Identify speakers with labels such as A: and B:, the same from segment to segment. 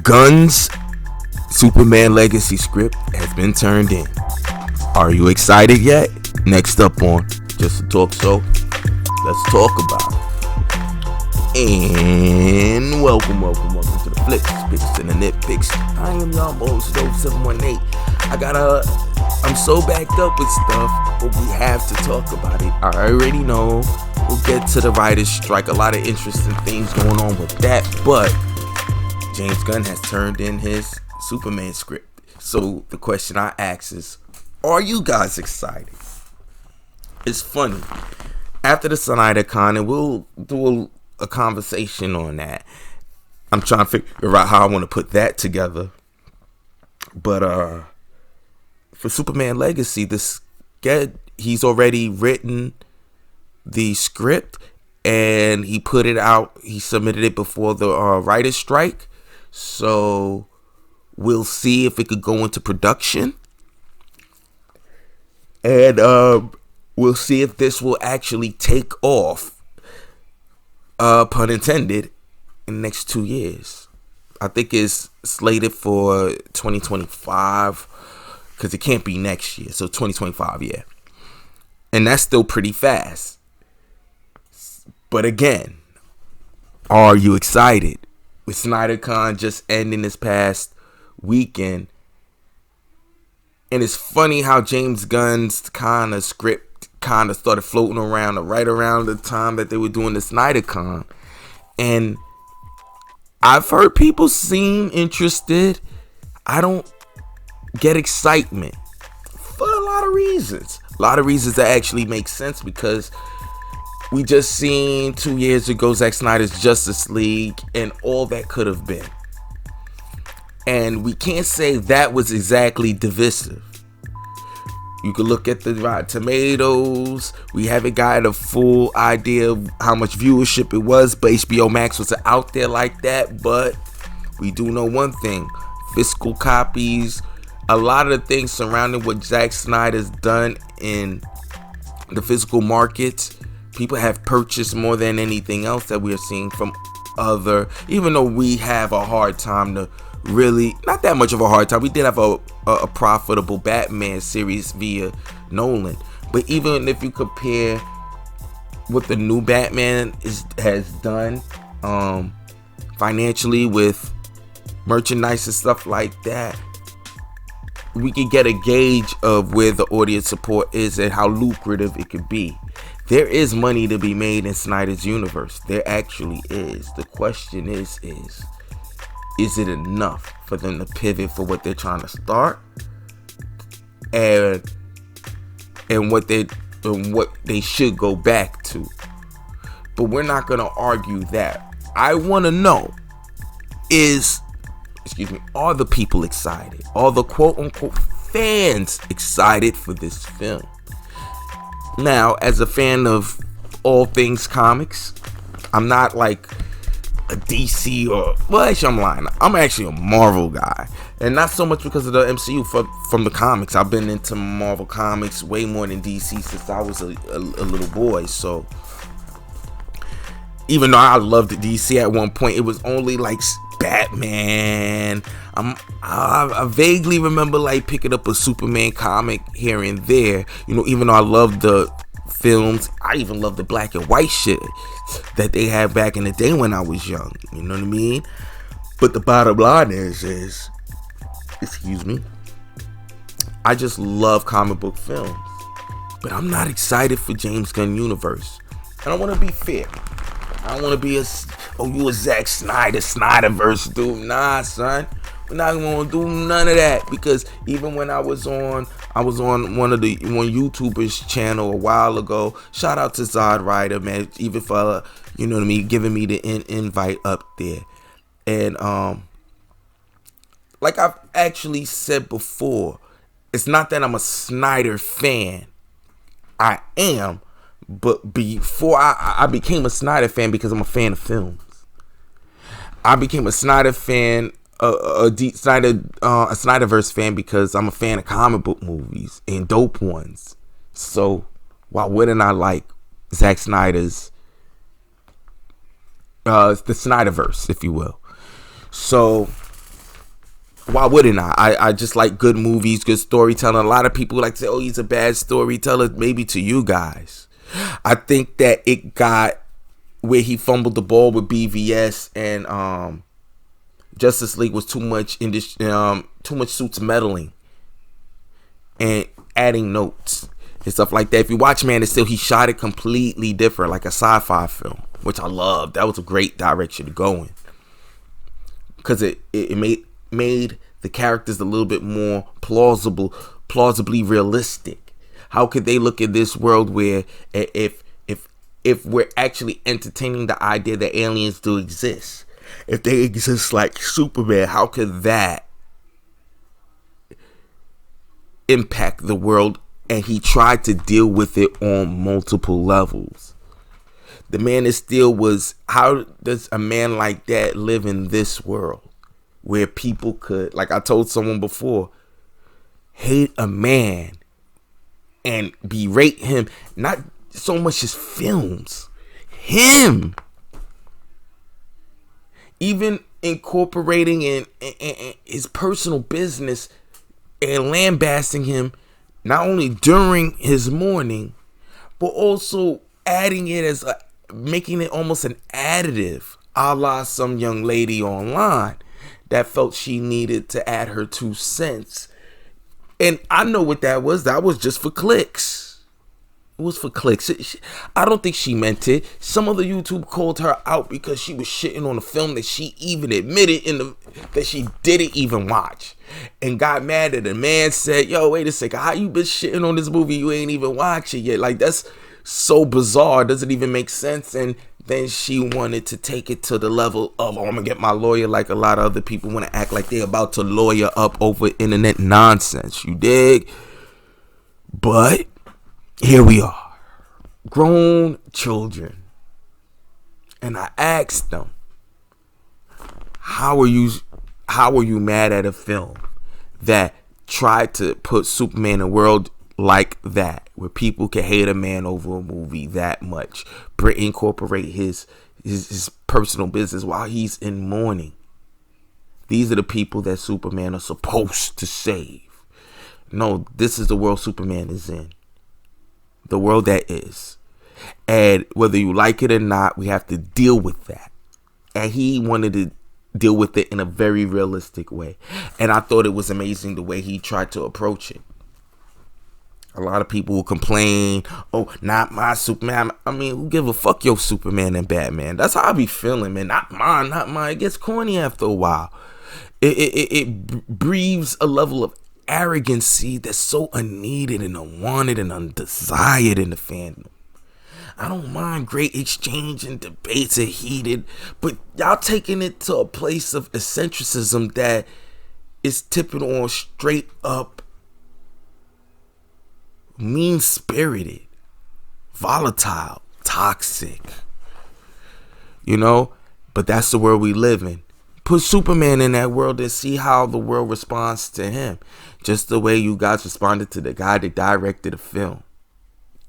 A: Gunn's Superman Legacy script has been turned in. Are you excited yet? Next up on Just to Talk So, let's talk about it. And welcome to the Flicks, Picks, and the Nitpicks. I am y'all host, 718. I'm so backed up with stuff, but we have to talk about it. I already know we'll get to the writer's strike. A lot of interesting things going on with that, but James Gunn has turned in his Superman script. So the question I ask is, are you guys excited? It's funny. After the Snyder Con, and we'll do a conversation on that. I'm trying to figure out how I want to put that together. But for Superman Legacy, he's already written the script and he put it out. He submitted it before the writer's strike. So we'll see if it could go into production. And we'll see if this will actually take off, pun intended, in the next 2 years. I think it's slated for 2025 because it can't be next year. So 2025, yeah. And that's still pretty fast. But again, are you excited? With SnyderCon just ending this past weekend. And it's funny how James Gunn's kind of script kind of started floating around right around the time that they were doing the SnyderCon. And I've heard people seem interested. I don't get excitement for a lot of reasons. A lot of reasons that actually make sense because we just seen 2 years ago Zack Snyder's Justice League and all that could have been. And we can't say that was exactly divisive. You could look at the Rotten Tomatoes. We haven't got a full idea of how much viewership it was, but HBO Max was out there like that. But we do know one thing. Physical copies, a lot of the things surrounding what Zack Snyder's done in the physical market, people have purchased more than anything else that we are seeing from other, even though we have a hard time to really, not that much of a hard time. We did have a profitable Batman series via Nolan. But even if you compare what the new Batman has done financially with merchandise and stuff like that, we can get a gauge of where the audience support is and how lucrative it could be. There is money to be made in Snyder's universe. There actually is. The question is it enough for them to pivot for what they're trying to start and what they should go back to? But we're not going to argue that. I want to know are the people excited? Are the quote unquote fans excited for this film? Now, as a fan of all things comics, I'm not like a DC actually I'm lying. I'm actually a Marvel guy. And not so much because of the MCU, from the comics. I've been into Marvel comics way more than DC since I was a little boy. So even though I loved DC at one point, it was only like Batman. I vaguely remember like picking up a Superman comic here and there. You know, even though I loved the films, I even loved the black and white shit that they had back in the day when I was young. You know what I mean? But the bottom line is, I just love comic book films. But I'm not excited for James Gunn universe. And I want to be fair. I don't want to be you a Zack Snyderverse dude. Nah, son. We're not going to do none of that, because even when I was on one YouTuber's channel a while ago. Shout out to Zod Ryder, man. Even for you know what I mean, giving me the invite up there. And like I've actually said before, it's not that I'm a Snyder fan. I am, but before I became a Snyder fan because I'm a fan of films. I became a Snyder fan, a Snyderverse fan because I'm a fan of comic book movies and dope ones. So why wouldn't I like Zack Snyder's the Snyderverse, if you will? So why wouldn't I just like good movies, good storytelling. A lot of people like to say, oh, he's a bad storyteller. Maybe to you guys. I think that it got where he fumbled the ball with BVS and Justice League was too much suits meddling and adding notes and stuff like that. If you watch Man of Steel, he shot it completely different, like a sci-fi film, which I loved. That was a great direction to go in, because it made the characters a little bit more plausibly realistic. How could they look at this world where if we're actually entertaining the idea that aliens do exist, if they exist like Superman, how could that impact the world? And he tried to deal with it on multiple levels. The Man of Steel was, how does a man like that live in this world where people could, like I told someone before, hate a man and berate him, not so much as films, him, even incorporating in his personal business and lambasting him, not only during his mourning, but also adding it as making it almost an additive, a la some young lady online that felt she needed to add her 2 cents. And I know what that was. That was just for clicks. It was for clicks. I don't think she meant it. Some other YouTube called her out because she was shitting on a film that she even admitted that she didn't even watch, and got mad at the man. Said, "Yo, wait a second. How you been shitting on this movie you ain't even watched it yet?" Like, that's so bizarre. It doesn't even make sense. And then she wanted to take it to the level of, oh, I'm gonna get my lawyer, like a lot of other people want to act like they're about to lawyer up over internet nonsense. You dig? But here we are, grown children, and I asked them, how are you mad at a film that tried to put Superman in a world like that, where people can hate a man over a movie that much, incorporate his personal business while he's in mourning? These are the people that Superman are supposed to save. No, this is the world Superman is in. The world that is. And whether you like it or not, we have to deal with that. And he wanted to deal with it in a very realistic way. And I thought it was amazing the way he tried to approach it. A lot of people will complain, oh, not my Superman. I mean, who give a fuck your Superman and Batman? That's how I be feeling, man. Not mine. It gets corny after a while. It breathes a level of arrogancy that's so unneeded and unwanted and undesired in the fandom. I don't mind great exchange and debates are heated, but y'all taking it to a place of eccentricism that is tipping on straight up mean-spirited, volatile, toxic. You know? But that's the world we live in. Put Superman in that world and see how the world responds to him. Just the way you guys responded to the guy that directed the film,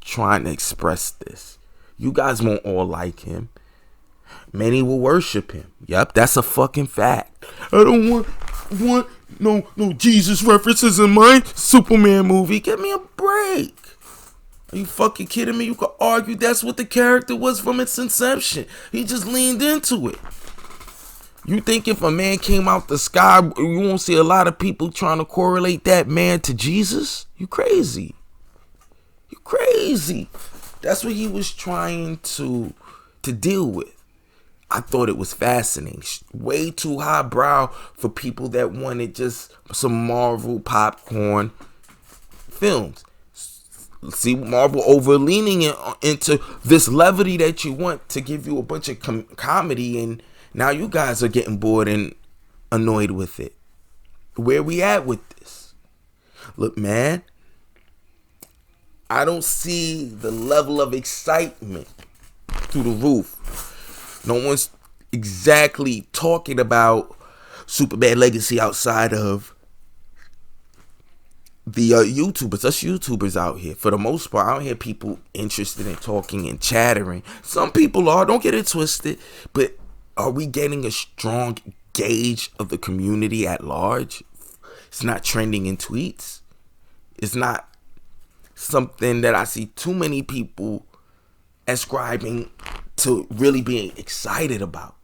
A: trying to express this. You guys won't all like him. Many will worship him. Yep, that's a fucking fact. I don't want no Jesus references in my Superman movie. Give me a break. Are you fucking kidding me? You could argue that's what the character was from its inception. He just leaned into it. You think if a man came out the sky, you won't see a lot of people trying to correlate that man to Jesus? You crazy. You crazy. That's what he was trying to deal with. I thought it was fascinating. Way too highbrow for people that wanted just some Marvel popcorn films. See, Marvel over-leaning into this levity that you want to give you a bunch of comedy, and now you guys are getting bored and annoyed with it. Where we at with this? Look, man, I don't see the level of excitement through the roof. No one's exactly talking about Superman Legacy outside of the YouTubers. Us YouTubers out here, for the most part, I don't hear people interested in talking and chattering. Some people are, don't get it twisted, but are we getting a strong gauge of the community at large It's not trending in tweets. It's not something that I see too many people ascribing to really being excited about.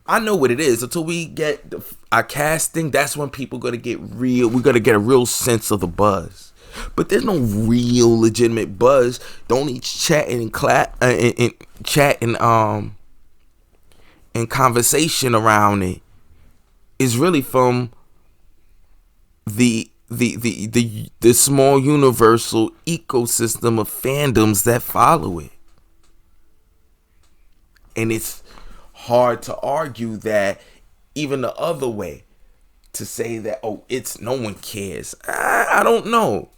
A: I know what it is. Until we get our casting, that's when people gonna get real. We're gonna get a real sense of the buzz. But there's no real legitimate buzz. The only chat and conversation around it is really from the small universal ecosystem of fandoms that follow it. And it's hard to argue that even the other way, to say that, oh, it's no one cares. I don't know.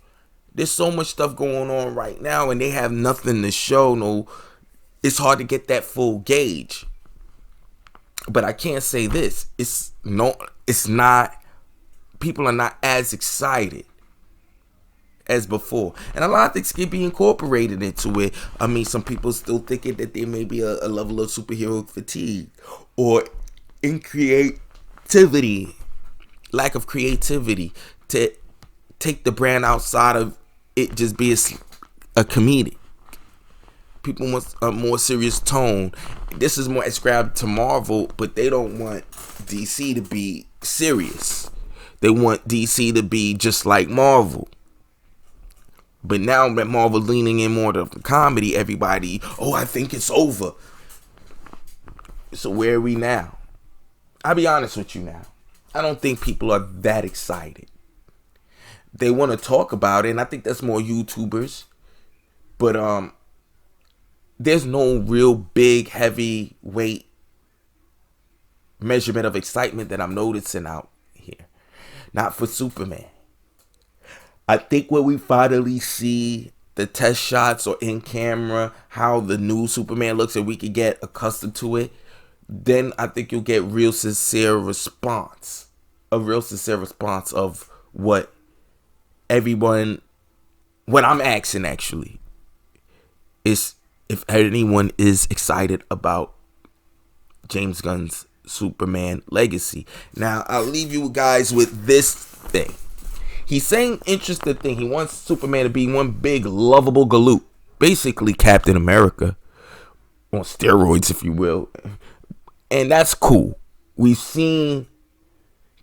A: There's so much stuff going on right now and they have nothing to show. No, it's hard to get that full gauge. But I can't say this. It's not, people are not as excited as before. And a lot of things can be incorporated into it. I mean, some people still thinking that there may be a level of superhero fatigue or in creativity, lack of creativity to take the brand outside of it just be a comedic. People want a more serious tone. This is more ascribed to Marvel, but they don't want DC to be serious. They want DC to be just like Marvel. But now that Marvel leaning in more to comedy, everybody, oh, I think it's over. So where are we now? I'll be honest with you now. I don't think people are that excited. They want to talk about it, and I think that's more YouTubers. But there's no real big, heavyweight measurement of excitement that I'm noticing out here. Not for Superman. I think when we finally see the test shots or in camera, how the new Superman looks and we can get accustomed to it, then I think you'll get real sincere response. A real sincere response of what I'm asking actually is if anyone is excited about James Gunn's Superman legacy. Now, I'll leave you guys with this thing. He's saying interesting thing. He wants Superman to be one big lovable galoot. Basically Captain America. On steroids, if you will. And that's cool. We've seen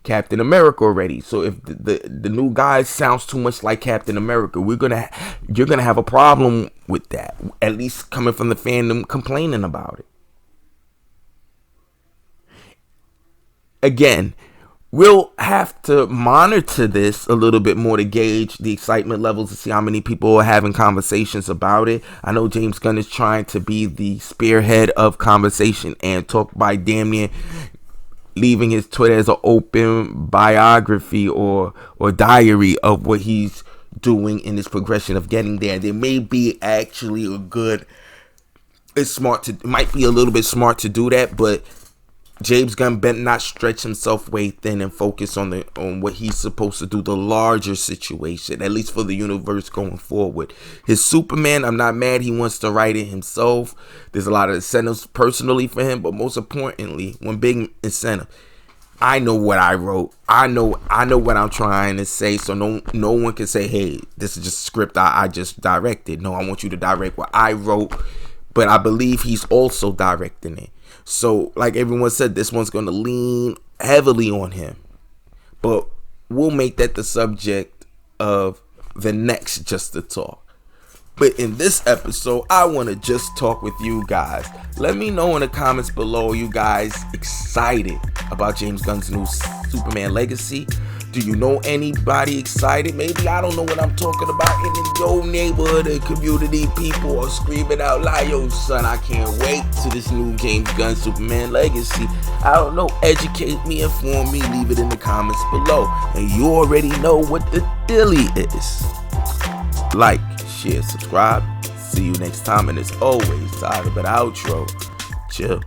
A: Captain America already. So if the new guy sounds too much like Captain America, you're gonna have a problem with that. At least coming from the fandom complaining about it. Again, we'll have to monitor this a little bit more to gauge the excitement levels to see how many people are having conversations about it. I know James Gunn is trying to be the spearhead of conversation and talk by damn near leaving his Twitter as an open biography or diary of what he's doing in this progression of getting there. There may be actually it might be a little bit smart to do that, but James Gunn better not stretch himself way thin and focus on what he's supposed to do, the larger situation, at least for the universe going forward. His Superman, I'm not mad he wants to write it himself. There's a lot of incentives personally for him, but most importantly, one big incentive, I know what I wrote. I know what I'm trying to say, so no one can say, hey, this is just a script I just directed. No, I want you to direct what I wrote, but I believe he's also directing it. So, like everyone said, this one's going to lean heavily on him. But we'll make that the subject of the next Just to Talk. But in this episode, I want to just talk with you guys. Let me know in the comments below, you guys excited about James Gunn's new Superman legacy? Do you know anybody excited? Maybe I don't know what I'm talking about. And in your neighborhood and community, people are screaming out loud, yo, son, I can't wait to this new James Gunn Superman legacy. I don't know. Educate me, inform me, leave it in the comments below. And you already know what the dilly is. Like, share, subscribe. See you next time. And as always, tired of an outro. Chill.